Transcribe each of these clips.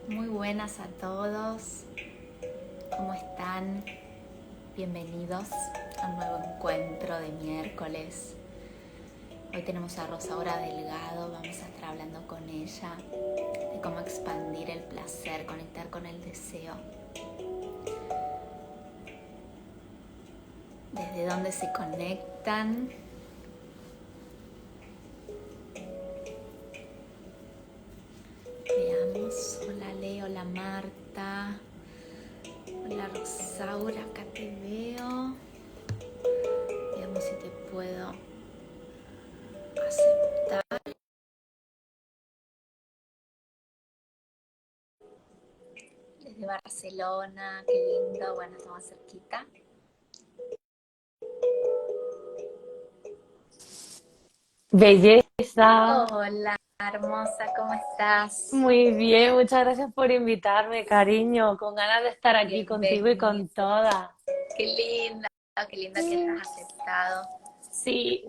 Muy buenas a todos, ¿cómo están? Bienvenidos a un nuevo encuentro de miércoles. Hoy tenemos a Rosaura Delgado, vamos a estar hablando con ella de cómo expandir el placer, conectar con el deseo. Desde dónde se conectan. Veamos, hola Leo, hola Marta, hola Rosaura, acá te veo. Veamos si te puedo aceptar. Desde Barcelona, qué lindo, bueno, estamos cerquita. Belleza, Hola, hermosa, ¿cómo estás? muy bien, muchas gracias por invitarme, cariño, con ganas de estar aquí contigo y Bienvenida. con todas. Qué lindo que hayas aceptado. Sí,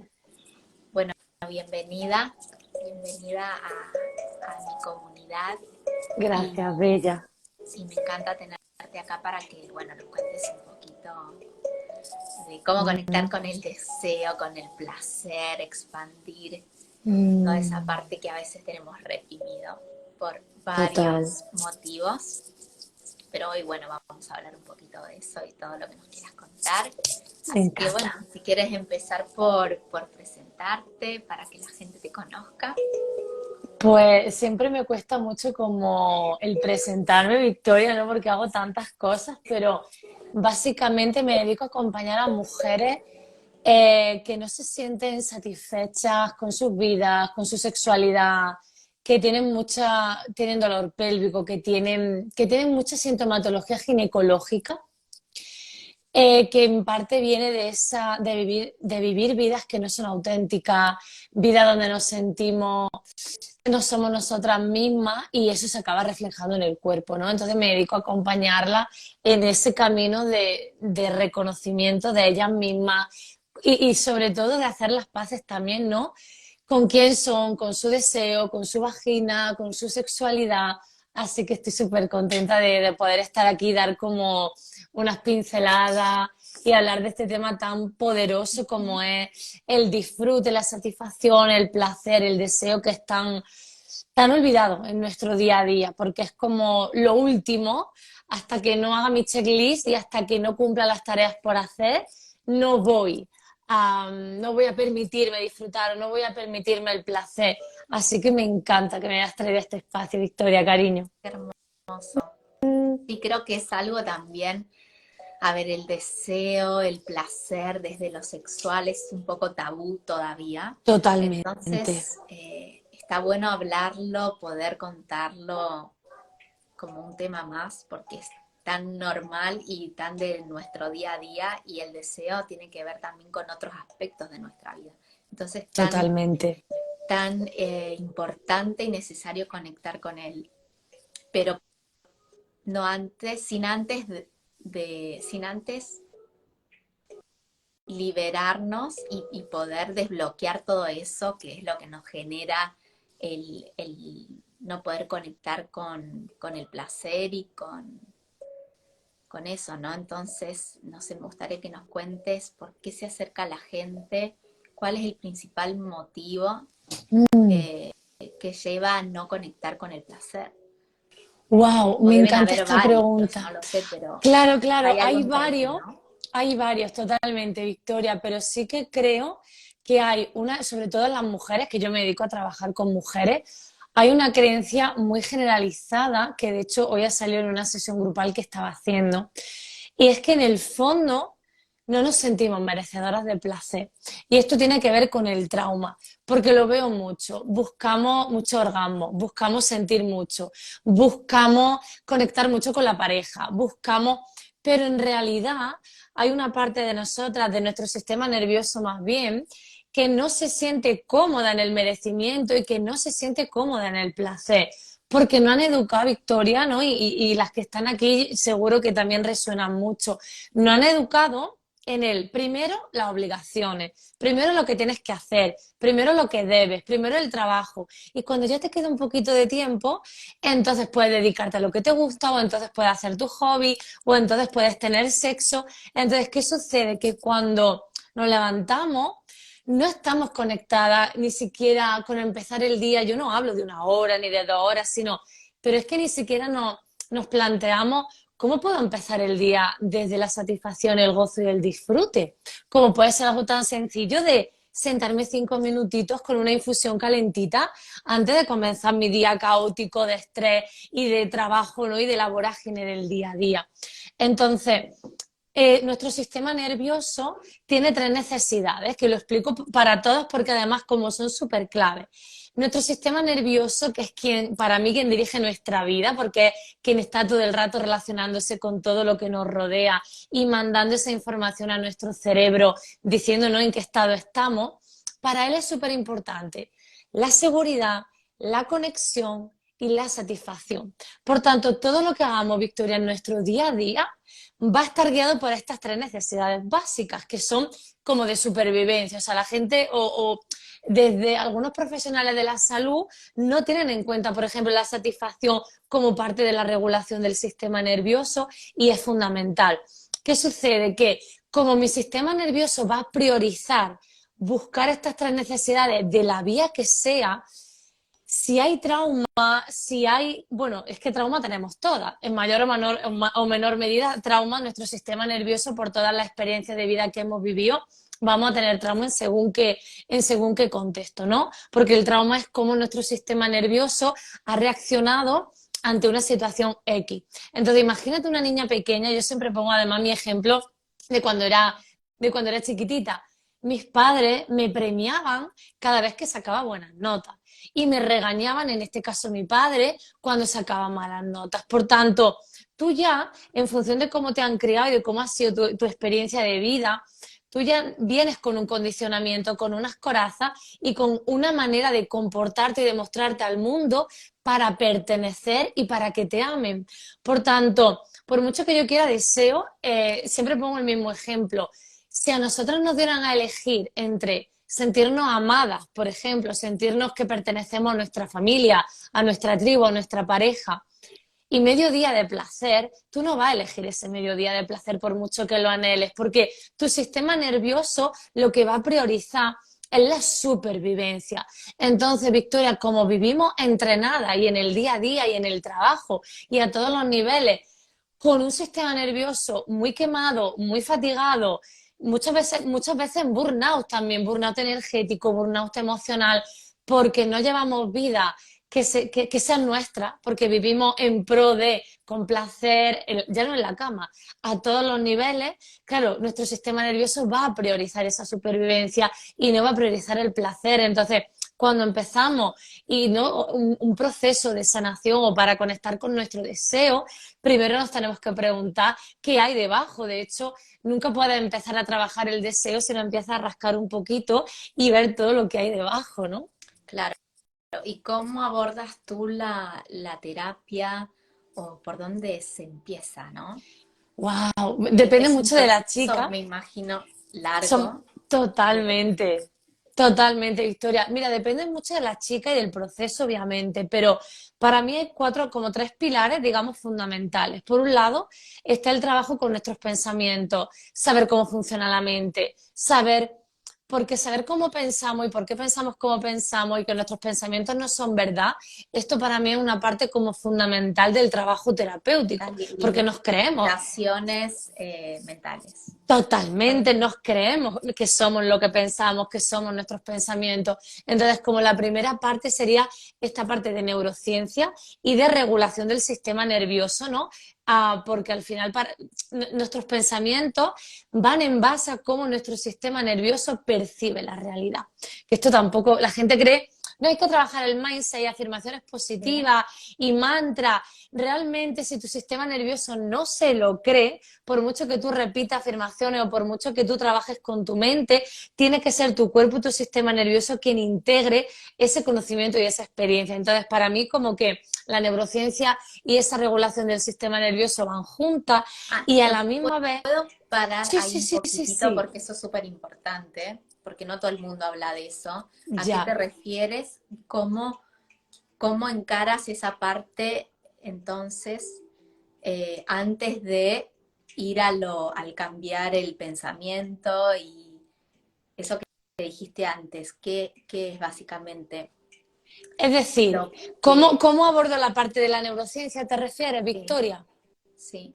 Bueno, bienvenida a mi comunidad y gracias, bella. sí, me encanta tenerte acá para que, bueno, nos cuentes un poquito de cómo conectar con el deseo, con el placer, expandir toda esa Mm, parte que a veces tenemos reprimido por total, varios motivos. Pero hoy, bueno, vamos a hablar un poquito de eso y todo lo que nos quieras contar. me Así que, bueno, encanta. si quieres empezar por presentarte para que la gente te conozca. Pues siempre me cuesta mucho como el presentarme, Victoria, ¿no? Porque hago tantas cosas, pero básicamente me dedico a acompañar a mujeres que no se sienten satisfechas con sus vidas, con su sexualidad, que tienen dolor pélvico, que tienen mucha sintomatología ginecológica, que en parte viene de vivir vidas que no son auténticas, vidas donde nos sentimos que no somos nosotras mismas y eso se acaba reflejando en el cuerpo, ¿no? Entonces me dedico a acompañarla en ese camino de reconocimiento de ellas mismas y sobre todo de hacer las paces también, ¿no? Con quién son, con su deseo, con su vagina, con su sexualidad. Así que estoy súper contenta de poder estar aquí, dar como unas pinceladas y hablar de este tema tan poderoso como es el disfrute, la satisfacción, el placer, el deseo que es tan olvidado en nuestro día a día, porque es como lo último, hasta que no haga mi checklist y hasta que no cumpla las tareas por hacer, no voy no voy a permitirme disfrutar, no voy a permitirme el placer. Así que me encanta que me hayas traído a este espacio, Victoria, cariño. Qué hermoso. Y creo que es algo también, a ver, el deseo, el placer desde lo sexual es un poco tabú todavía. Totalmente, Entonces, está bueno hablarlo, poder contarlo como un tema más, porque es tan normal y tan de nuestro día a día y el deseo tiene que ver también con otros aspectos de nuestra vida. Entonces, totalmente. tan importante y necesario conectar con él, pero no antes, sin antes liberarnos y poder desbloquear todo eso que es lo que nos genera el no poder conectar con el placer y con eso, ¿no? Entonces, no sé, me gustaría que nos cuentes por qué se acerca la gente, cuál es el principal motivo Mm. eh, que lleva a no conectar con el placer. Wow, O me deben encanta haber esta varios, no pregunta. lo sé, pero Claro, claro, hay algo en común, ¿no? hay varios totalmente, Victoria, pero sí que creo que hay una, sobre todo en las mujeres, que yo me dedico a trabajar con mujeres, hay una creencia muy generalizada, que de hecho hoy ha salido en una sesión grupal que estaba haciendo, y es que en el fondo no nos sentimos merecedoras de placer. Y esto tiene que ver con el trauma, porque lo veo mucho. Buscamos mucho orgasmo, buscamos sentir mucho, buscamos conectar mucho con la pareja, buscamos, pero en realidad hay una parte de nosotras, de nuestro sistema nervioso más bien, que no se siente cómoda en el merecimiento y que no se siente cómoda en el placer. Porque no han educado a Victoria, ¿no? Y las que están aquí seguro que también resuenan mucho. No han educado en el primero las obligaciones, primero lo que tienes que hacer, primero lo que debes, primero el trabajo. Y cuando ya te queda un poquito de tiempo, entonces puedes dedicarte a lo que te gusta, o entonces puedes hacer tu hobby, o entonces puedes tener sexo. Entonces, ¿qué sucede? Que cuando nos levantamos, no estamos conectadas ni siquiera con empezar el día. Yo no hablo de 1 hora ni de 2 horas, sino, pero es que ni siquiera nos planteamos cómo puedo empezar el día desde la satisfacción, el gozo y el disfrute. Como puede ser algo tan sencillo de sentarme 5 minutitos con una infusión calentita antes de comenzar mi día caótico de estrés y de trabajo, ¿no? Y de la vorágine del día a día. Entonces, nuestro sistema nervioso tiene 3 necesidades, que lo explico para todos porque además como son súper claves. Nuestro sistema nervioso, que es quien, para mí, quien dirige nuestra vida, porque es quien está todo el rato relacionándose con todo lo que nos rodea y mandando esa información a nuestro cerebro, diciéndonos en qué estado estamos, para él es súper importante la seguridad, la conexión y la satisfacción. Por tanto, todo lo que hagamos, Victoria, en nuestro día a día, va a estar guiado por estas 3 necesidades básicas, que son como de supervivencia. O sea, la gente o desde algunos profesionales de la salud no tienen en cuenta, por ejemplo, la satisfacción como parte de la regulación del sistema nervioso, y es fundamental. ¿Qué sucede? Que como mi sistema nervioso va a priorizar buscar estas 3 necesidades de la vía que sea, si hay trauma, si hay, bueno, es que trauma tenemos todas, en mayor o menor medida, trauma, nuestro sistema nervioso, por todas las experiencias de vida que hemos vivido, vamos a tener trauma en según qué contexto, ¿no? Porque el trauma es cómo nuestro sistema nervioso ha reaccionado ante una situación X. Entonces, imagínate una niña pequeña, yo siempre pongo además mi ejemplo de cuando era chiquitita. Mis padres me premiaban cada vez que sacaba buenas notas y me regañaban, en este caso mi padre, cuando sacaba malas notas. Por tanto, tú ya, en función de cómo te han criado y de cómo ha sido tu experiencia de vida, tú ya vienes con un condicionamiento, con unas corazas y con una manera de comportarte y de mostrarte al mundo para pertenecer y para que te amen. Por tanto, por mucho que yo quiera deseo, siempre pongo el mismo ejemplo. Si a nosotros nos dieran a elegir entre sentirnos amadas, por ejemplo, sentirnos que pertenecemos a nuestra familia, a nuestra tribu, a nuestra pareja, y mediodía de placer, tú no vas a elegir ese mediodía de placer por mucho que lo anheles, porque tu sistema nervioso lo que va a priorizar es la supervivencia. Entonces, Victoria, como vivimos entrenada y en el día a día y en el trabajo y a todos los niveles, con un sistema nervioso muy quemado, muy fatigado, muchas veces en burnout también, burnout energético, burnout emocional, porque no llevamos vida que sea nuestra, porque vivimos en pro de complacer, ya no en la cama, a todos los niveles. Claro, nuestro sistema nervioso va a priorizar esa supervivencia y no va a priorizar el placer. Entonces, cuando empezamos y no un proceso de sanación o para conectar con nuestro deseo, primero nos tenemos que preguntar qué hay debajo. De hecho, nunca puedes empezar a trabajar el deseo si no empiezas a rascar un poquito y ver todo lo que hay debajo, ¿no? Claro. ¿Y cómo abordas tú la terapia o por dónde se empieza, ¿no? Wow, depende Es un mucho de la proceso, chica. me imagino, Son largo. totalmente, totalmente, Victoria. Mira, depende mucho de la chica y del proceso, obviamente, pero para mí hay como 3 pilares, digamos, fundamentales. Por un lado, está el trabajo con nuestros pensamientos, saber cómo funciona la mente, porque saber cómo pensamos y por qué pensamos como pensamos y que nuestros pensamientos no son verdad, esto para mí es una parte como fundamental del trabajo terapéutico, Las porque nos creemos. limitaciones mentales. Totalmente, nos creemos que somos lo que pensamos, que somos nuestros pensamientos. Entonces, como la primera parte sería esta parte de neurociencia y de regulación del sistema nervioso, ¿no? Porque al final nuestros pensamientos van en base a cómo nuestro sistema nervioso percibe la realidad. Que esto tampoco, la gente cree, no hay que trabajar el mindset y afirmaciones positivas y mantra. Realmente, si tu sistema nervioso no se lo cree, por mucho que tú repitas afirmaciones o por mucho que tú trabajes con tu mente, tiene que ser tu cuerpo y tu sistema nervioso quien integre ese conocimiento y esa experiencia. Entonces, para mí, como que la neurociencia y esa regulación del sistema nervioso van juntas y a ¿Te la misma vez... puedo parar Sí, ahí sí, un sí, sí, poquitito sí. porque eso es súper importante, porque no todo el mundo habla de eso? ¿A qué te Ya. refieres? ¿Cómo encaras esa parte entonces antes de ir al cambiar el pensamiento y eso que dijiste antes? ¿Qué es básicamente Es decir, lo ¿cómo, que... cómo abordo la parte de la neurociencia? ¿Te refieres, Sí, Victoria? sí,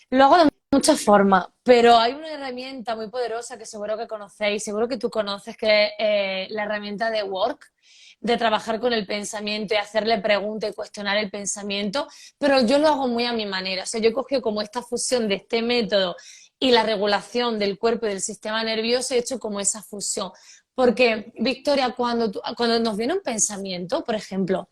Lo hago de muchas formas, pero hay una herramienta muy poderosa que seguro que conocéis, seguro que tú conoces, que es la herramienta de Work, de trabajar con el pensamiento y hacerle preguntas y cuestionar el pensamiento, pero yo lo hago muy a mi manera. O sea, yo he cogido como esta fusión de este método y la regulación del cuerpo y del sistema nervioso, he hecho como esa fusión. Porque, Victoria, cuando nos viene un pensamiento, por ejemplo,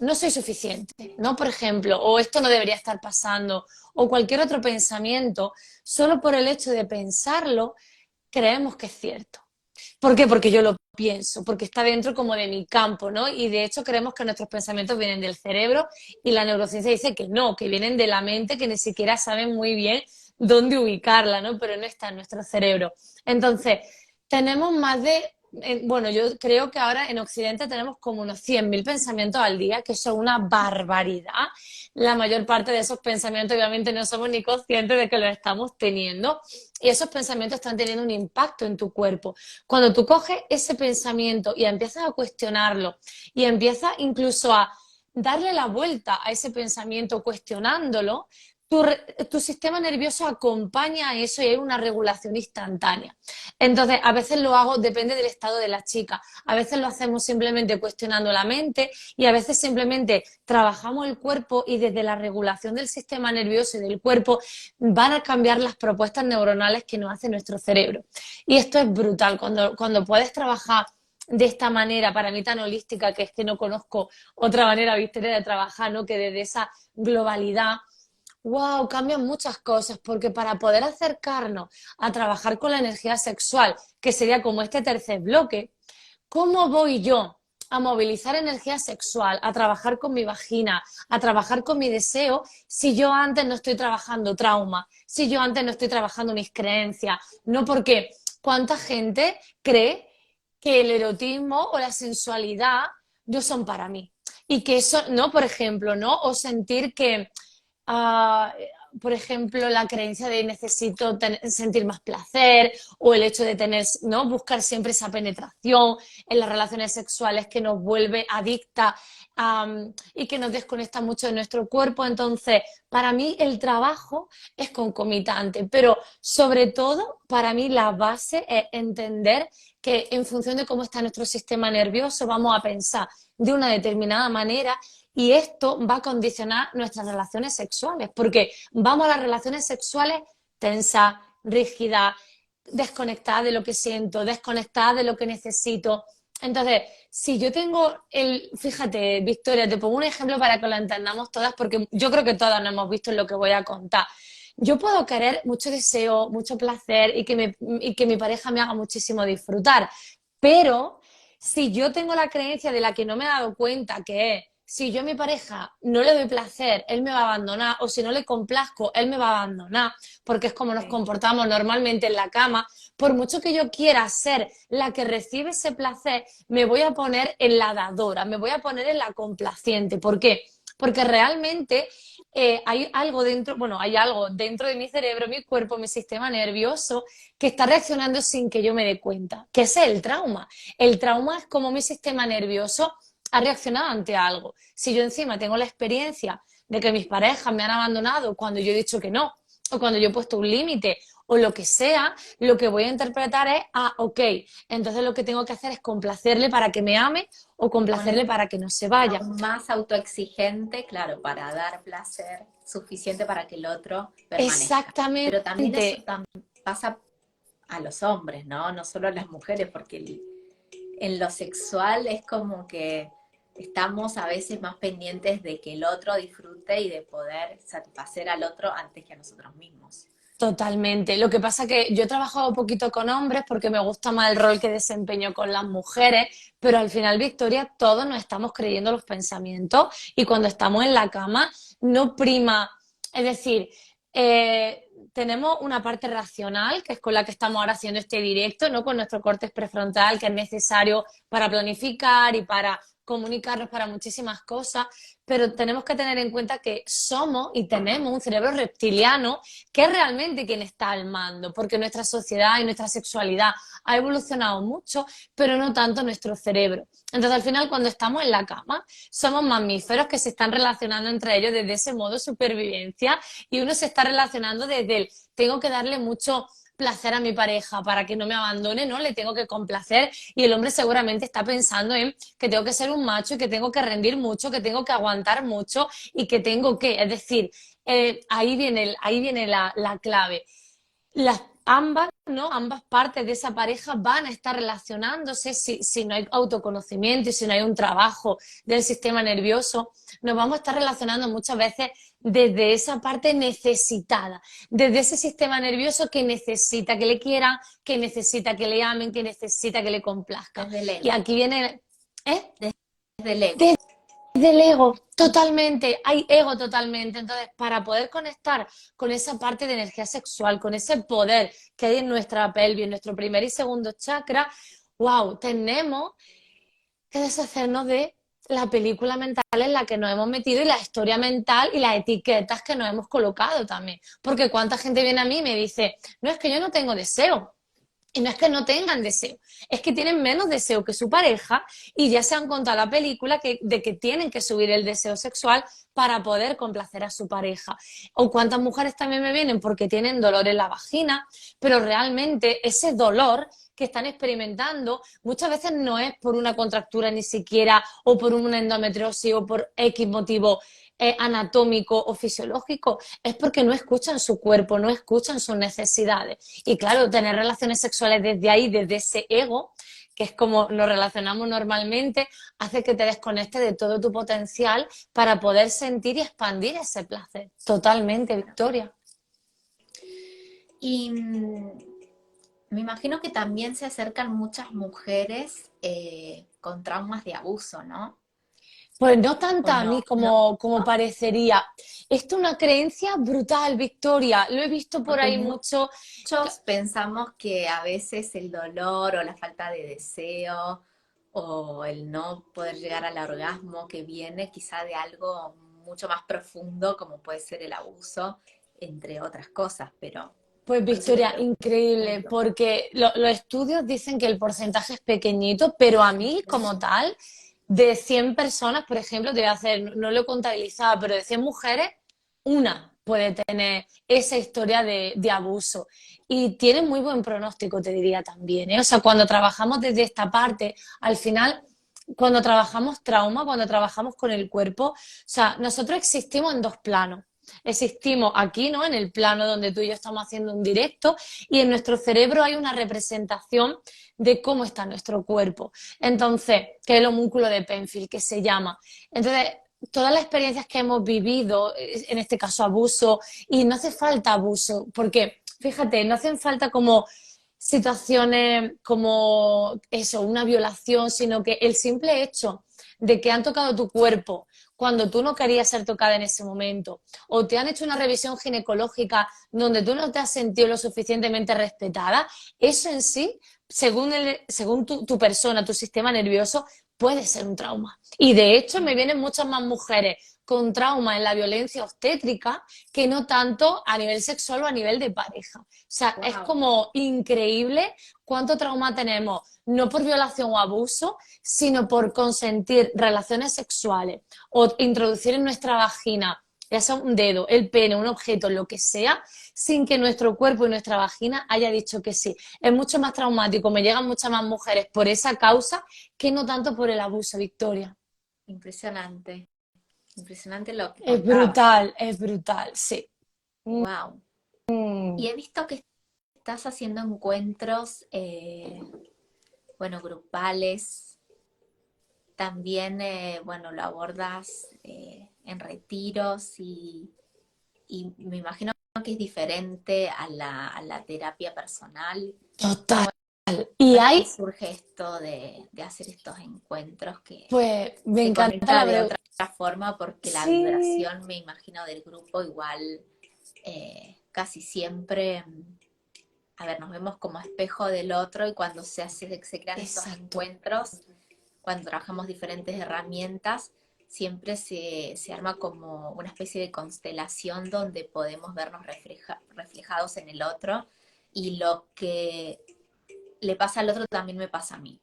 no soy suficiente, ¿no? Por ejemplo, o esto no debería estar pasando, o cualquier otro pensamiento, solo por el hecho de pensarlo, creemos que es cierto. ¿Por qué? Porque yo lo pienso, porque está dentro como de mi campo, ¿no? Y de hecho creemos que nuestros pensamientos vienen del cerebro y la neurociencia dice que no, que vienen de la mente, que ni siquiera saben muy bien dónde ubicarla, ¿no? Pero no está en nuestro cerebro. Entonces, tenemos más de, bueno, yo creo que ahora en Occidente tenemos como unos 100.000 pensamientos al día, que son una barbaridad. La mayor parte de esos pensamientos obviamente no somos ni conscientes de que los estamos teniendo y esos pensamientos están teniendo un impacto en tu cuerpo. Cuando tú coges ese pensamiento y empiezas a cuestionarlo y empiezas incluso a darle la vuelta a ese pensamiento cuestionándolo, tu sistema nervioso acompaña a eso y hay una regulación instantánea. Entonces, a veces lo hago, depende del estado de la chica, a veces lo hacemos simplemente cuestionando la mente y a veces simplemente trabajamos el cuerpo y desde la regulación del sistema nervioso y del cuerpo van a cambiar las propuestas neuronales que nos hace nuestro cerebro. Y esto es brutal, cuando puedes trabajar de esta manera, para mí tan holística, que es que no conozco otra manera, Victoria, de trabajar, ¿no? Que desde esa globalidad, wow, cambian muchas cosas, porque para poder acercarnos a trabajar con la energía sexual, que sería como este tercer bloque, ¿cómo voy yo a movilizar energía sexual, a trabajar con mi vagina, a trabajar con mi deseo, si yo antes no estoy trabajando trauma, si yo antes no estoy trabajando mis creencias? No, porque cuánta gente cree que el erotismo o la sensualidad no son para mí. Y que eso, ¿no? Por ejemplo, ¿no? O sentir que ah, por ejemplo, la creencia de necesito sentir más placer o el hecho de tener, ¿no? Buscar siempre esa penetración en las relaciones sexuales que nos vuelve adicta y que nos desconecta mucho de nuestro cuerpo. Entonces, para mí el trabajo es concomitante, pero sobre todo, para mí la base es entender que en función de cómo está nuestro sistema nervioso, vamos a pensar de una determinada manera y esto va a condicionar nuestras relaciones sexuales, porque vamos a las relaciones sexuales tensas, rígidas, desconectadas de lo que siento, desconectadas de lo que necesito. Entonces, si yo tengo fíjate, Victoria, te pongo un ejemplo para que lo entendamos todas, porque yo creo que todas nos hemos visto en lo que voy a contar. Yo puedo querer mucho deseo, mucho placer y que mi pareja me haga muchísimo disfrutar, pero si yo tengo la creencia de la que no me he dado cuenta, que es, si yo a mi pareja no le doy placer, él me va a abandonar, o si no le complazco, él me va a abandonar, porque es como nos sí. comportamos normalmente en la cama, por mucho que yo quiera ser la que recibe ese placer, me voy a poner en la dadora, me voy a poner en la complaciente. ¿Por qué? Porque realmente hay algo dentro, bueno, hay algo dentro de mi cerebro, mi cuerpo, mi sistema nervioso que está reaccionando sin que yo me dé cuenta, que ese es el trauma. El trauma es como mi sistema nervioso ha reaccionado ante algo. Si yo encima tengo la experiencia de que mis parejas me han abandonado cuando yo he dicho que no, o cuando yo he puesto un límite, o lo que sea, lo que voy a interpretar es, ok, entonces lo que tengo que hacer es complacerle para que me ame o complacerle Poner para que no se vaya. aún más autoexigente, claro, para dar placer suficiente para que el otro permanezca. Pero también eso Exactamente. pasa a los hombres, ¿no? No solo a las mujeres, porque en lo sexual es como que estamos a veces más pendientes de que el otro disfrute y de poder satisfacer al otro antes que a nosotros mismos. Totalmente. Lo que pasa que yo he trabajado un poquito con hombres porque me gusta más el rol que desempeño con las mujeres, pero al final, Victoria, todos nos estamos creyendo los pensamientos y cuando estamos en la cama no prima, es decir, tenemos una parte racional, que es con la que estamos ahora haciendo este directo, ¿no? Con nuestro córtex prefrontal, que es necesario para planificar y para comunicarnos para muchísimas cosas, pero tenemos que tener en cuenta que somos y tenemos un cerebro reptiliano que es realmente quien está al mando, porque nuestra sociedad y nuestra sexualidad ha evolucionado mucho, pero no tanto nuestro cerebro. Entonces, al final, cuando estamos en la cama, somos mamíferos que se están relacionando entre ellos desde ese modo supervivencia y uno se está relacionando desde el tengo que darle mucho placer a mi pareja para que no me abandone, ¿no? Le tengo que complacer y el hombre seguramente está pensando en que tengo que ser un macho y que tengo que rendir mucho, que tengo que aguantar mucho y que tengo que, es decir, ahí viene la clave. Ambas, ¿no? Ambas partes de esa pareja van a estar relacionándose si no hay autoconocimiento y si no hay un trabajo del sistema nervioso, nos vamos a estar relacionando muchas veces desde esa parte necesitada, desde ese sistema nervioso que necesita que le quieran, que necesita que le amen, que necesita que le complazca. Desde el Y ego. aquí viene, ¿eh? Desde el ego. Del ego, totalmente, hay ego totalmente. Entonces, para poder conectar con esa parte de energía sexual, con ese poder que hay en nuestra pelvis, en nuestro primer y segundo chakra, wow, tenemos que deshacernos de la película mental en la que nos hemos metido y la historia mental y las etiquetas que nos hemos colocado también. Porque cuánta gente viene a mí y me dice, no es que yo no tengo deseo. Y no es que no tengan deseo, es que tienen menos deseo que su pareja y ya se han contado la película de que tienen que subir el deseo sexual para poder complacer a su pareja. O cuántas mujeres también me vienen porque tienen dolor en la vagina, pero realmente ese dolor que están experimentando muchas veces no es por una contractura ni siquiera o por una endometriosis o por X motivo anatómico o fisiológico, es porque no escuchan su cuerpo, no escuchan sus necesidades. Y claro, tener relaciones sexuales desde ahí, desde ese ego, que es como nos relacionamos normalmente, hace que te desconectes de todo tu potencial para poder sentir y expandir ese placer. Totalmente, Victoria. Y me imagino que también se acercan muchas mujeres con traumas de abuso, ¿no? Pues no ¿O tanta a mí no? como parecería. Esto es una creencia brutal, Victoria. Lo he visto por Porque ahí mucho. muchos pensamos que a veces el dolor o la falta de deseo o el no poder llegar al orgasmo que viene quizá de algo mucho más profundo como puede ser el abuso, entre otras cosas, pero Pues por eso te Victoria, increíble, pregunto. porque los estudios dicen que el porcentaje es pequeñito, pero a mí como tal, de 100 personas, por ejemplo, te voy a hacer, no lo he contabilizado, pero de 100 mujeres, una puede tener esa historia de abuso. Y tiene muy buen pronóstico, te diría también, ¿eh? O sea, cuando trabajamos desde esta parte, al final, cuando trabajamos trauma, cuando trabajamos con el cuerpo, o sea, nosotros existimos en dos planos. Existimos aquí, ¿no? En el plano donde tú y yo estamos haciendo un directo y en nuestro cerebro hay una representación de cómo está nuestro cuerpo. Entonces, que es el homúnculo de Penfield, que se llama. Entonces, todas las experiencias que hemos vivido, en este caso abuso, y no hace falta abuso, porque, fíjate, no hacen falta como situaciones como eso, una violación, sino que el simple hecho de que han tocado tu cuerpo cuando tú no querías ser tocada en ese momento, o te han hecho una revisión ginecológica donde tú no te has sentido lo suficientemente respetada, eso en sí, según tu persona, tu sistema nervioso, puede ser un trauma. Y de hecho me vienen muchas más mujeres con trauma en la violencia obstétrica que no tanto a nivel sexual o a nivel de pareja. O sea, es Wow. como increíble cuánto trauma tenemos, no por violación o abuso, sino por consentir relaciones sexuales o introducir en nuestra vagina, ya sea un dedo, el pene, un objeto, lo que sea, sin que nuestro cuerpo y nuestra vagina haya dicho que sí. Es mucho más traumático, me llegan muchas más mujeres por esa causa que no tanto por el abuso, Victoria. Impresionante, impresionante lo que contabas. Es brutal, sí. Wow. Mm. Y he visto que estás haciendo encuentros, bueno, grupales. También, bueno, lo abordas en retiros y me imagino que es diferente a la terapia personal. Total. ¿Cómo Y es que hay, surge esto de hacer estos encuentros que pues, me se encanta conecta la de pregunta. otra forma porque la Sí, vibración, me imagino, del grupo igual casi siempre, a ver, nos vemos como espejo del otro y cuando se crean estos exacto. encuentros, cuando trabajamos diferentes herramientas, siempre se arma como una especie de constelación donde podemos vernos reflejados en el otro y lo que le pasa al otro también me pasa a mí.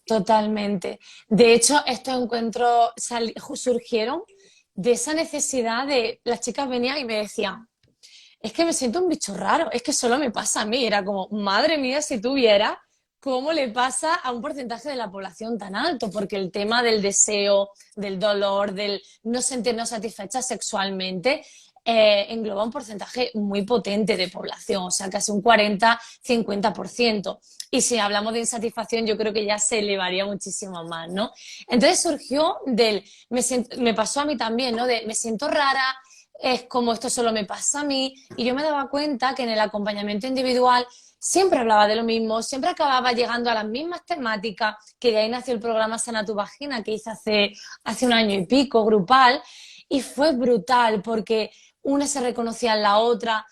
Totalmente. De hecho, estos encuentros surgieron de esa necesidad de las chicas venían y me decían, es que me siento un bicho raro, es que solo me pasa a mí. Era como, madre mía, si tú vieras cómo le pasa a un porcentaje de la población tan alto, porque el tema del deseo, del dolor, del no sentirnos satisfechas sexualmente, engloba un porcentaje muy potente de población, o sea, casi un 40-50%. Y si hablamos de insatisfacción, yo creo que ya se elevaría muchísimo más, ¿no? Entonces surgió me pasó a mí también, ¿no? De me siento rara, es como esto solo me pasa a mí, y yo me daba cuenta que en el acompañamiento individual siempre hablaba de lo mismo, siempre acababa llegando a las mismas temáticas, que de ahí nació el programa Sana tu Vagina, que hice hace un año y pico, grupal, y fue brutal, porque una se reconocía en la otra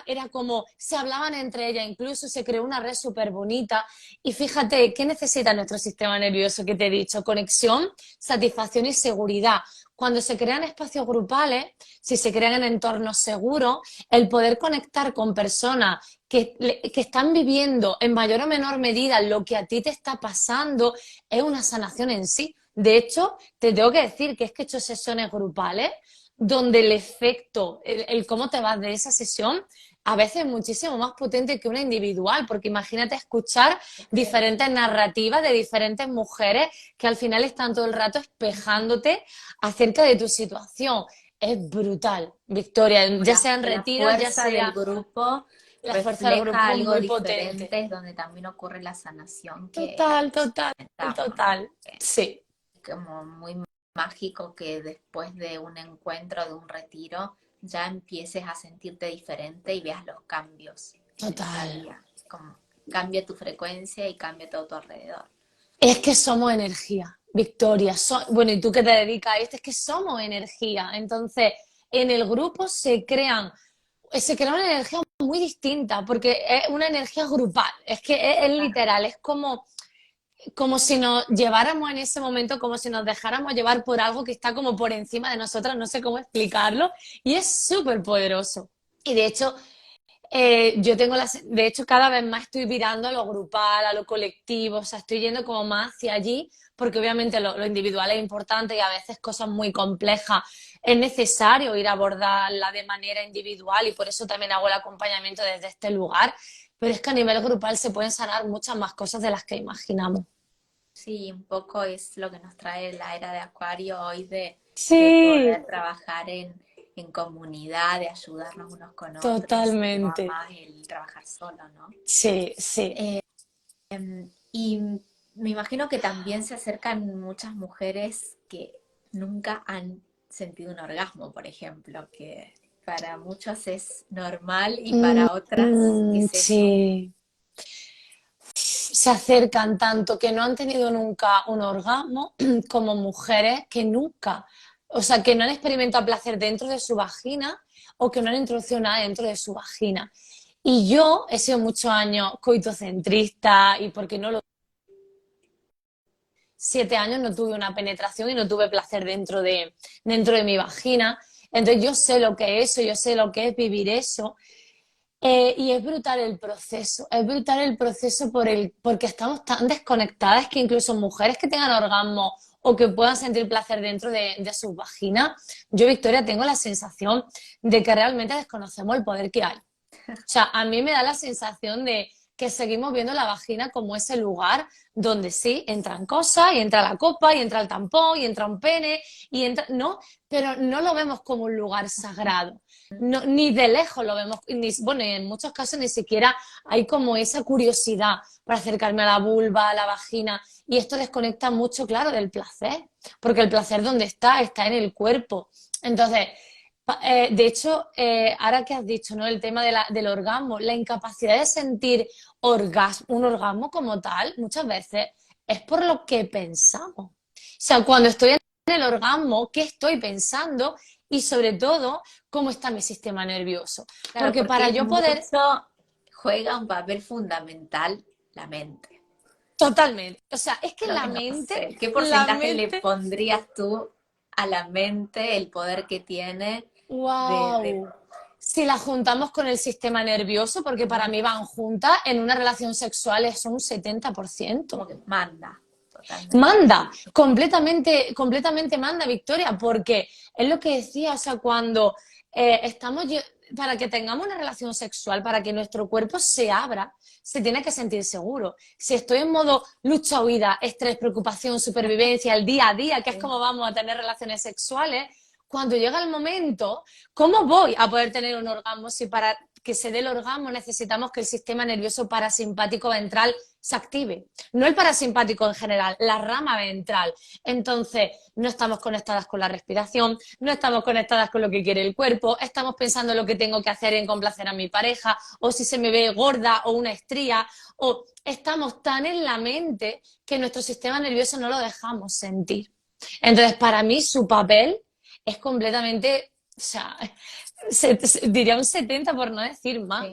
era como, se hablaban entre ellas, incluso se creó una red súper bonita, y fíjate, ¿qué necesita nuestro sistema nervioso que te he dicho? Conexión, satisfacción y seguridad. Cuando se crean espacios grupales, si se crean en entornos seguros, el poder conectar con personas que están viviendo en mayor o menor medida lo que a ti te está pasando es una sanación en sí. De hecho, te tengo que decir que es que he hecho sesiones grupales donde el efecto, el cómo te vas de esa sesión, a veces es muchísimo más potente que una individual, porque imagínate escuchar diferentes narrativas de diferentes mujeres que al final están todo el rato espejándote acerca de tu situación. Es brutal, Victoria, ya sea en La retiros, ya fuerza del sea grupo la fuerza del refleja grupo algo muy potente. diferente, es donde también ocurre la sanación que Total, total, comentamos, ¿no? total. Sí, Como muy mágico que después de un encuentro, de un retiro, ya empieces a sentirte diferente y veas los cambios en el día a total. día. Como cambia tu frecuencia y cambia todo tu alrededor. Es que somos energía, Victoria. Bueno, y tú que te dedicas a esto, es que somos energía. Entonces, en el grupo se crea una energía muy distinta, porque es una energía grupal. Es que es literal, es como si nos lleváramos en ese momento, como si nos dejáramos llevar por algo que está como por encima de nosotras, no sé cómo explicarlo, y es súper poderoso. Y de hecho, de hecho, cada vez más estoy virando a lo grupal, a lo colectivo, o sea, estoy yendo como más hacia allí, porque obviamente lo individual es importante y a veces cosas muy complejas es necesario ir a abordarla de manera individual y por eso también hago el acompañamiento desde este lugar, pero es que a nivel grupal se pueden sanar muchas más cosas de las que imaginamos. Sí, un poco es lo que nos trae la era de Acuario hoy de Sí, poder trabajar en comunidad, de ayudarnos unos con otros, y no totalmente. más el trabajar solo, ¿no? Sí, sí. Y me imagino que también se acercan muchas mujeres que nunca han sentido un orgasmo, por ejemplo, que para muchos es normal y para otras es eso. Sí. Se acercan tanto que no han tenido nunca un orgasmo como mujeres que nunca, o sea, que no han experimentado placer dentro de su vagina o que no han introducido nada dentro de su vagina. Y yo he sido muchos años coitocentrista y porque no lo... 7 años no tuve una penetración y no tuve placer dentro de mi vagina. Entonces yo sé lo que es eso, yo sé lo que es vivir eso. Y es brutal el proceso porque estamos tan desconectadas que incluso mujeres que tengan orgasmo o que puedan sentir placer dentro de sus vaginas, yo, Victoria, tengo la sensación de que realmente desconocemos el poder que hay. O sea, a mí me da la sensación de que seguimos viendo la vagina como ese lugar donde sí, entran cosas, y entra la copa, y entra el tampón, y entra un pene, y entra, ¿no? Pero no lo vemos como un lugar sagrado. No, ni de lejos lo vemos, ni, bueno, y en muchos casos ni siquiera hay como esa curiosidad para acercarme a la vulva, a la vagina, y esto desconecta mucho, claro, del placer, porque el placer ¿dónde está? Está en el cuerpo. Entonces, de hecho, ahora que has dicho, ¿no? El tema del orgasmo, la incapacidad de sentir un orgasmo como tal, muchas veces es por lo que pensamos. O sea, cuando estoy en el orgasmo, ¿qué estoy pensando? Y sobre todo, ¿cómo está mi sistema nervioso? Claro, Porque para porque yo poder, mucho juega un papel fundamental la mente. totalmente, o sea, es que No, la no mente, sé, ¿qué la porcentaje le mente, pondrías tú a la mente, el poder que tiene de wow. Si la juntamos con el sistema nervioso, porque para ¿no? mí van juntas, en una relación sexual es un 70%. Como que manda totalmente. Manda, completamente, completamente manda, Victoria, porque es lo que decía, o sea, cuando estamos, para que tengamos una relación sexual, para que nuestro cuerpo se abra, se tiene que sentir seguro. Si estoy en modo lucha, huida, estrés, preocupación, supervivencia, el día a día, que es Sí. como vamos a tener relaciones sexuales, cuando llega el momento, ¿cómo voy a poder tener un orgasmo si para que se dé el orgasmo necesitamos que el sistema nervioso parasimpático ventral se active? No el parasimpático en general, la rama ventral. Entonces, no estamos conectadas con la respiración, no estamos conectadas con lo que quiere el cuerpo, estamos pensando lo que tengo que hacer en complacer a mi pareja, o si se me ve gorda o una estría, o estamos tan en la mente que nuestro sistema nervioso no lo dejamos sentir. Entonces, para mí, su papel es completamente, o sea, diría un 70 por no decir más.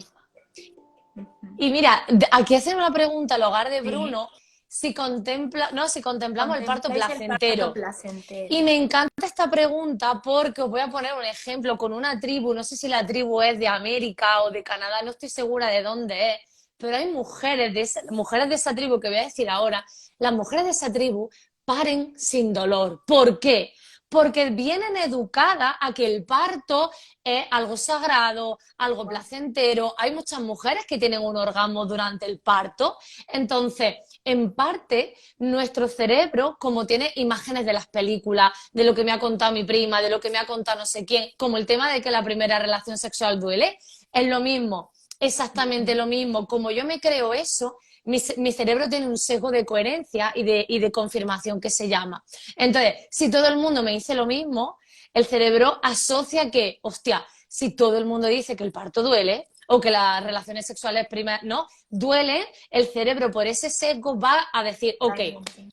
Sí. Ujú. Y mira, aquí hacen una pregunta al hogar de Sí. Bruno si contempla, no, si contemplamos el parto ¿Contempláis el parto placentero. Y placentero? me encanta esta pregunta porque os voy a poner un ejemplo con una tribu, no sé si la tribu es de América o de Canadá, no estoy segura de dónde es, pero hay mujeres de esa tribu que voy a decir ahora, las mujeres de esa tribu paren sin dolor. ¿Por qué? Porque vienen educadas a que el parto es algo sagrado, algo placentero. Hay muchas mujeres que tienen un orgasmo durante el parto. Entonces, en parte, nuestro cerebro, como tiene imágenes de las películas, de lo que me ha contado mi prima, de lo que me ha contado no sé quién, como el tema de que la primera relación sexual duele, es lo mismo, exactamente lo mismo. Como yo me creo eso, mi cerebro tiene un sesgo de coherencia y de confirmación que se llama. Entonces, si todo el mundo me dice lo mismo, el cerebro asocia que, hostia, si todo el mundo dice que el parto duele o que las relaciones sexuales no duelen, el cerebro por ese sesgo va a decir, ok, Totalmente.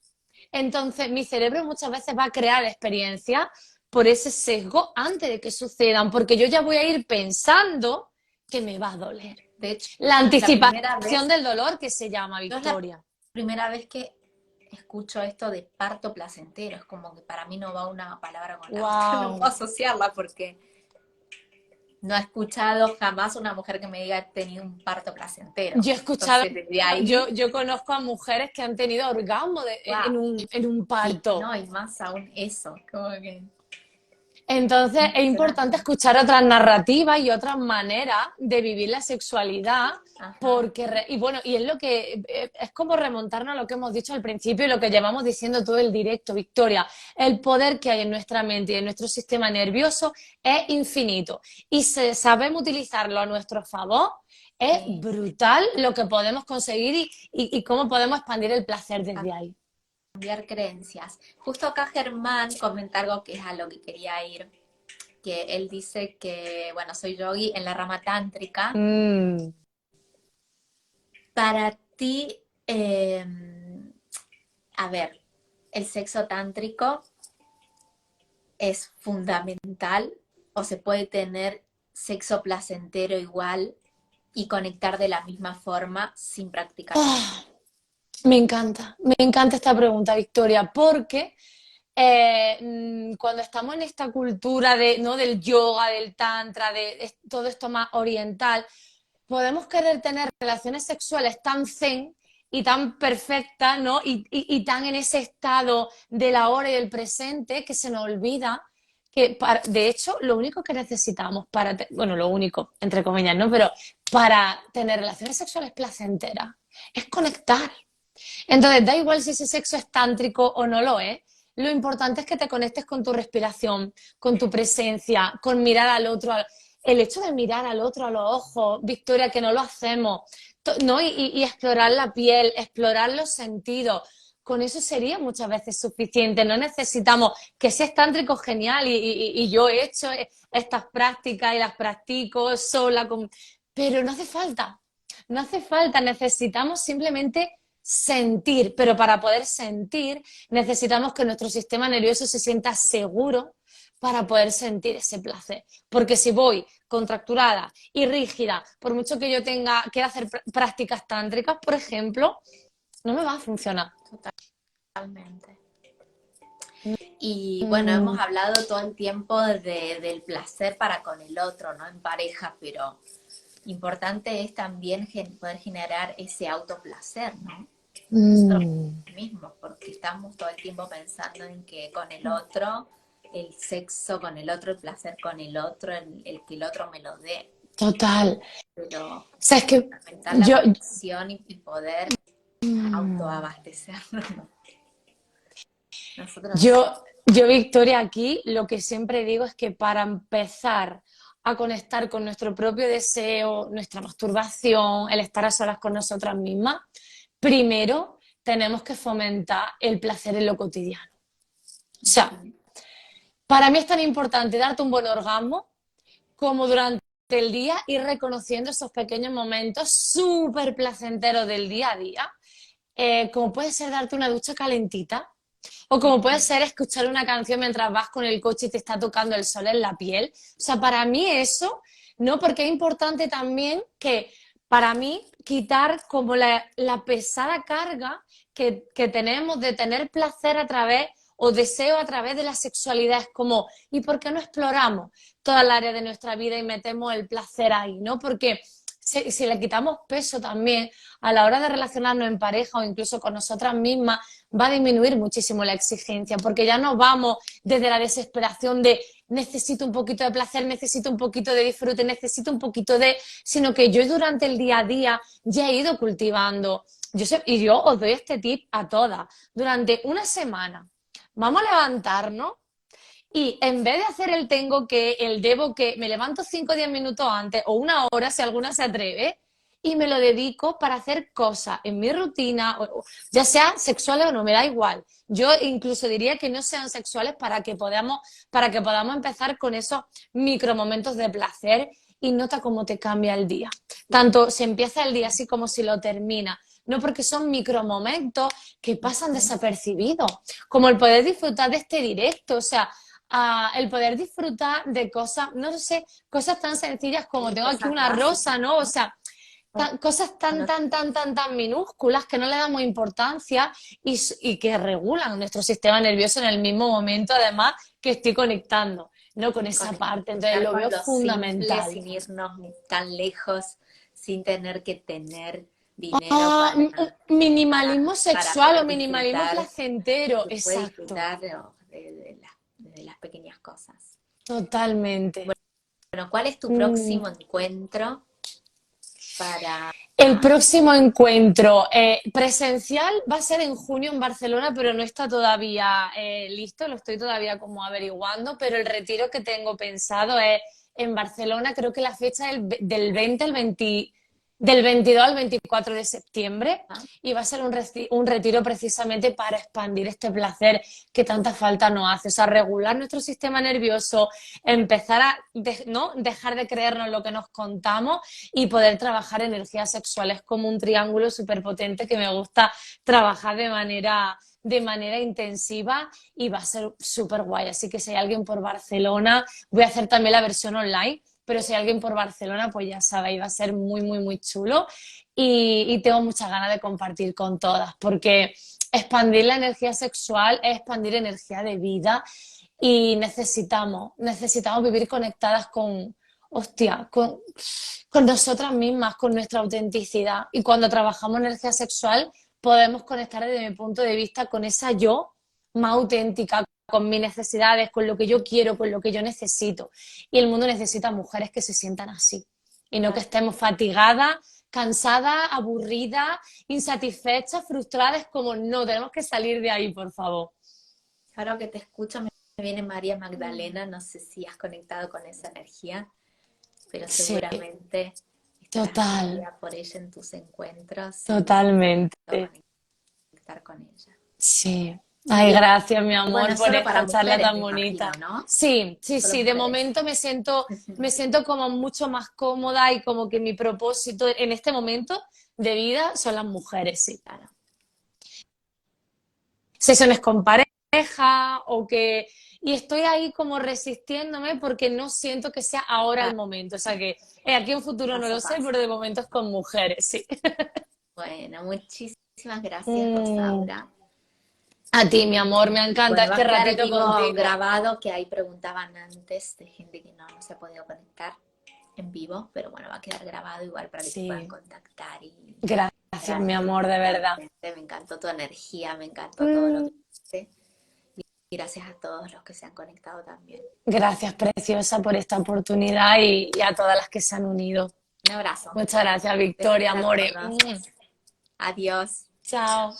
entonces mi cerebro muchas veces va a crear experiencias por ese sesgo antes de que sucedan, porque yo ya voy a ir pensando que me va a doler. De hecho, La la primera anticipación vez, del dolor que se llama, yo es la Victoria. primera vez que escucho esto de parto placentero. Es como que para mí no va una palabra con la otra, no puedo Wow. asociarla porque no he escuchado jamás una mujer que me diga he tenido un parto placentero. Yo he escuchado, Entonces, desde ahí, yo conozco a mujeres que han tenido orgasmo wow. en un Y parto. no, y más aún eso, como que Entonces es importante impresionante. escuchar otras narrativas y otras maneras de vivir la sexualidad, Ajá. porque, y bueno, y es lo que, es como remontarnos a lo que hemos dicho al principio y lo que llevamos diciendo todo el directo, Victoria. El poder que hay en nuestra mente y en nuestro sistema nervioso es infinito. Y si sabemos utilizarlo a nuestro favor, es Sí. brutal lo que podemos conseguir y cómo podemos expandir el placer desde ahí. Cambiar creencias. Justo acá Germán comenta algo que es a lo que quería ir, que él dice que, bueno, soy yogi en la rama tántrica. Mm. Para ti, a ver, ¿el sexo tántrico es fundamental o se puede tener sexo placentero igual y conectar de la misma forma sin practicar tantra? Ah, me encanta esta pregunta, Victoria, porque cuando estamos en esta cultura de, ¿no? del yoga, del tantra, de todo esto más oriental, podemos querer tener relaciones sexuales tan zen y tan perfectas, ¿no? Y tan en ese estado del ahora y del presente que se nos olvida de hecho, lo único que necesitamos bueno, lo único, entre comillas, ¿no? Pero para tener relaciones sexuales placenteras es conectar. Entonces, da igual si ese sexo es tántrico o no lo es. Lo importante es que te conectes con tu respiración, con tu presencia, con mirar al otro. El hecho de mirar al otro a los ojos, Victoria, que no lo hacemos, ¿no? Y explorar la piel, explorar los sentidos. Con eso sería muchas veces suficiente. No necesitamos que seas tántrico genial y yo he hecho estas prácticas y las practico sola, pero no hace falta. No hace falta, necesitamos simplemente sentir, pero para poder sentir necesitamos que nuestro sistema nervioso se sienta seguro para poder sentir ese placer. Porque si voy contracturada y rígida, por mucho que yo quiera hacer prácticas tántricas, por ejemplo, no me va a funcionar. Totalmente. Y bueno, hemos hablado todo el tiempo del placer para con el otro, ¿no? En pareja, pero importante es también poder generar ese autoplacer, ¿no? Nosotros mismos, porque estamos todo el tiempo pensando en que con el otro, el sexo con el otro, el placer con el otro, el que el otro me lo dé. Total. Pero O sea, es que aumentar la conexión y poder autoabastecernos, ¿no? Nosotros. Yo, Victoria, aquí lo que siempre digo es que para empezar a conectar con nuestro propio deseo, nuestra masturbación, el estar a solas con nosotras mismas, primero tenemos que fomentar el placer en lo cotidiano. O sea, para mí es tan importante darte un buen orgasmo como durante el día ir reconociendo esos pequeños momentos súper placenteros del día a día, como puede ser darte una ducha calentita, o como puede ser escuchar una canción mientras vas con el coche y te está tocando el sol en la piel. O sea, para mí eso, ¿no? Porque es importante también que, para mí, quitar como la pesada carga que tenemos de tener placer a través o deseo a través de la sexualidad. Es como, ¿y por qué no exploramos toda el área de nuestra vida y metemos el placer ahí, ¿no? Porque si le quitamos peso también a la hora de relacionarnos en pareja o incluso con nosotras mismas, va a disminuir muchísimo la exigencia, porque ya no vamos desde la desesperación de necesito un poquito de placer, necesito un poquito de disfrute, necesito un poquito de... sino que yo durante el día a día ya he ido cultivando. Y yo os doy este tip a todas. Durante una semana vamos a levantarnos y en vez de hacer el tengo que, el debo que, me levanto 5 o 10 minutos antes o una hora si alguna se atreve y me lo dedico para hacer cosas en mi rutina, ya sea sexuales o no, me da igual. Yo incluso diría que no sean sexuales para que podamos empezar con esos micromomentos de placer y nota cómo te cambia el día. Tanto se empieza el día así como si lo termina. No, porque son micromomentos que pasan desapercibidos, como el poder disfrutar de este directo, o sea, el poder disfrutar de cosas, no sé, cosas tan sencillas como tengo aquí una rosa, ¿no? O sea, cosas tan minúsculas que no le damos importancia y que regulan nuestro sistema nervioso en el mismo momento, además, que estoy conectando, ¿no? Con esa parte. Entonces lo veo fundamental. Sin irnos tan lejos, sin tener que tener dinero Minimalismo para sexual o poder minimalismo disfrutar, placentero, se puede exacto. disfrutar de las pequeñas cosas. Totalmente. Bueno, ¿cuál es tu Mm. próximo encuentro para... El próximo encuentro presencial va a ser en junio en Barcelona, pero no está todavía listo, lo estoy todavía como averiguando, pero el retiro que tengo pensado es en Barcelona, creo que la fecha es del 20 al 20, del 22 al 24 de septiembre y va a ser un retiro precisamente para expandir este placer que tanta falta nos hace, o sea, regular nuestro sistema nervioso, empezar a ¿no? dejar de creernos lo que nos contamos y poder trabajar energías sexuales como un triángulo súper potente que me gusta trabajar de manera intensiva y va a ser súper guay. Así que si hay alguien por Barcelona, voy a hacer también la versión online, pero si hay alguien por Barcelona, pues ya sabéis, va a ser muy, muy, muy chulo y tengo muchas ganas de compartir con todas, porque expandir la energía sexual es expandir energía de vida y necesitamos vivir conectadas hostia, con nosotras mismas, con nuestra autenticidad. Y cuando trabajamos energía sexual, podemos conectar desde mi punto de vista con esa yo más auténtica, con mis necesidades, con lo que yo quiero, con lo que yo necesito. Y el mundo necesita mujeres que se sientan así y no que Claro, estemos fatigadas, cansadas, aburridas, insatisfechas, frustradas, como no, tenemos que salir de ahí, por favor. ahora que te escucho me viene María Magdalena, no sé si has conectado con esa energía, pero Sí, seguramente estarás total, todo el día por ella en tus encuentros y a totalmente. conectar con ella. Sí. Ay, Y gracias, mi bueno, amor, es por solo para esta charla mujeres, tan me imagino, bonita. ¿no? Sí, sí, Solo sí, de mujeres. momento me siento como mucho más cómoda y como que mi propósito en este momento de vida son las mujeres, sí. Claro. Sesiones con pareja o que... Y estoy ahí como resistiéndome porque no siento que sea ahora el Claro, momento. O sea que aquí en futuro no paso lo a sé, paso. pero de momento es con mujeres, sí. Bueno, muchísimas gracias, Mm. Rosaura. A ti, mi amor, me encanta Bueno, va este a quedar, ratito digo, contigo. grabado que ahí preguntaban antes de gente que no se ha podido conectar en vivo, pero bueno, va a quedar grabado igual para que te puedan Sí, contactar y gracias, mi agradecerte amor, de verdad. realmente. Me encantó tu energía, me encantó todo lo Mm. que hiciste y gracias a todos los que se han conectado también. Gracias, preciosa, por esta oportunidad y a todas las que se han unido. Un abrazo. Muchas gracias, Besos Victoria, para amore. todos. Adiós. Chao.